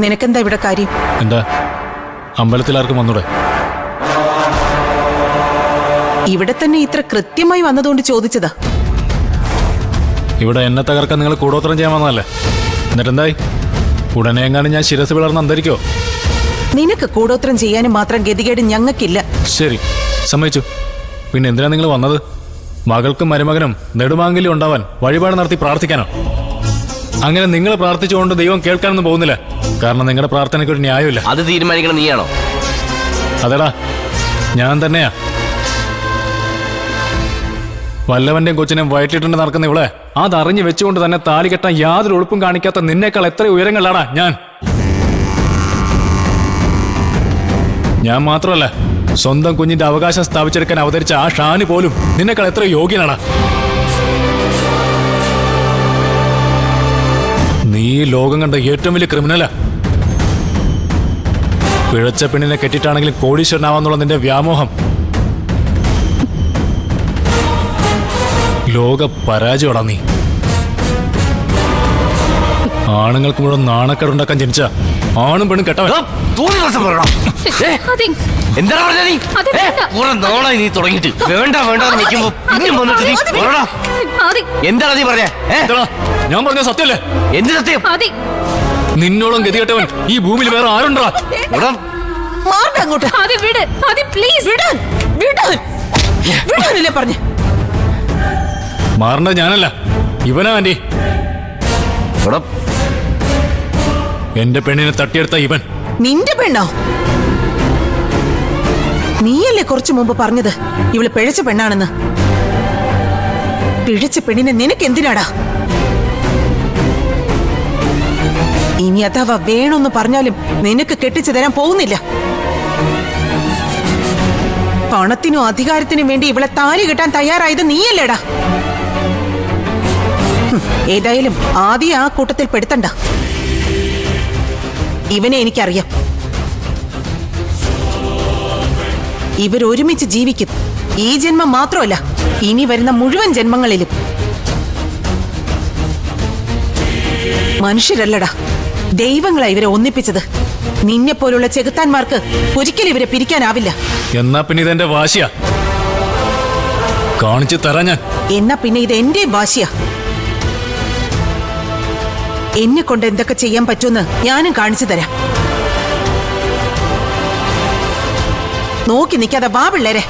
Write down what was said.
നിനക്കെന്താ ഇവിടെ കാര്യം? എന്താ അമ്പലത്തിൽ ആർക്കും വന്നൂടെ? ഇവിടെ തന്നെ ഇത്ര കൃത്യമായി വന്നതുകൊണ്ട് ചോദിച്ചതാ. ഇവിടെ എന്നെ തകർക്കാൻ നിങ്ങൾ കൂടോത്രം ചെയ്യാൻ വന്നതല്ലേ? എന്നിട്ടെന്തായി? ഉടനെ എങ്ങാനും ഞാൻ ശിരസ് പിളർന്ന് അന്തരിക്കോ? നിനക്ക് കൂടോത്രം ചെയ്യാനും മാത്രം ഗതികേട് ഞങ്ങൾക്കില്ല. ശരി, സമ്മതിച്ചു. പിന്നെ എന്തിനാ നിങ്ങൾ വന്നത്? മകൾക്കും മരുമകനും നെടുമാങ്കല്യം ഉണ്ടാവാൻ വഴിപാട് നടത്തി പ്രാർത്ഥിക്കാനോ? അങ്ങനെ നിങ്ങൾ പ്രാർത്ഥിച്ചുകൊണ്ട് ദൈവം കേൾക്കാനൊന്നും പോകുന്നില്ല. കാരണം നിങ്ങളുടെ പ്രാർത്ഥനയ്ക്ക് ഒരു ന്യായമില്ല. അത് തീരുമാനിക്കണം നീയാണോ? അതെടാ, ഞാൻ തന്നെയാ. വല്ലവന്റെയും കൊച്ചിനെ വയറ്റിട്ടുണ്ട് നടക്കുന്ന ഇവിടെ അതറിഞ്ഞു വെച്ചുകൊണ്ട് തന്നെ താലി കെട്ടാൻ യാതൊരു ഉളുപ്പും കാണിക്കാത്ത നിന്നേക്കാൾ എത്ര ഉയരങ്ങളിലാടാ ഞാൻ മാത്രമല്ല, സ്വന്തം കുഞ്ഞിന്റെ അവകാശം സ്ഥാപിച്ചെടുക്കാൻ അവതരിച്ച ആ ഷാനി പോലും നിന്നേക്കാൾ എത്ര യോഗ്യനാടാ. നീ ലോകം കണ്ട ഏറ്റവും വലിയ ക്രിമിനലാ. പിഴച്ച പെണ്ണിനെ കെട്ടിട്ടാണെങ്കിലും കോടീശ്വരനാവാന്നുള്ള നിന്റെ വ്യാമോഹം ലോക പരാജയമാടാ നീ. ആണുങ്ങൾക്ക് മുഴുവൻ നാണക്കേടുണ്ടാക്കാൻ ജനിച്ച ആണും പെണ്ണും കെട്ടവൻ. എന്താ പറഞ്ഞ നീ? നാളായി നീ തുടങ്ങിയിട്ട് വേണ്ട വേണ്ട നിൽക്കുമ്പോ പിന്നെയും വന്നിട്ട് നീ എന്താണ് നീ പറഞ്ഞേ? ഞാൻ പറഞ്ഞ സത്യമല്ലേ? എന്ത് സത്യം? നിന്നോളം ഗതികെട്ടവൻ ഈ ഭൂമിയിൽ വേറെ ആരുണ്ടാ? പറഞ്ഞു മാറേണ്ടത് ഞാനല്ല, ഇവനാ ആന്റി. എന്റെ പെണ്ണിനെ തട്ടിയെടുത്ത ഇവൻ. നിന്റെ പെണ്ണോ? നീയല്ലേ കുറച്ചു മുമ്പ് പറഞ്ഞത് ഇവള് പിഴച്ച പെണ്ണാണെന്ന്? പിഴച്ച പെണ്ണിനെ നിനക്ക് എന്തിനാടാ? ഇനി അഥവാ വേണമെന്ന് പറഞ്ഞാലും നിനക്ക് കെട്ടിച്ചു തരാൻ പോകുന്നില്ല. പണത്തിനും അധികാരത്തിനും വേണ്ടി ഇവളെ താലി കെട്ടാൻ തയ്യാറായത് നീയല്ലേടാ? ഏതായാലും ആദ്യം ആ കൂട്ടത്തിൽ പെടുത്തണ്ട. ഇവനെ എനിക്കറിയാം. ഇവരൊരുമിച്ച് ജീവിക്കും. ഈ ജന്മം മാത്രമല്ല, ഇനി വരുന്ന മുഴുവൻ ജന്മങ്ങളിലും. മനുഷ്യരല്ലടാ, ദൈവങ്ങളാ ഇവരെ ഒന്നിപ്പിച്ചത്. നിന്നെ പോലുള്ള ചെകുത്താന്മാർക്ക് ഒരിക്കലും ഇവരെ പിരിക്കാനാവില്ല. എന്നാ പിന്നെ ഇതെന്റെ വാശിയാ, കാണിച്ചു തരാ ഞാൻ. എന്നാ പിന്നെ ഇത് എന്റെ വാശിയാ. എന്നെ കൊണ്ട് എന്തൊക്കെ ചെയ്യാൻ പറ്റുമെന്ന് ഞാനും കാണിച്ചു തരാം. നോക്കി നിൽക്കാതെ വാ പിള്ളേരെ.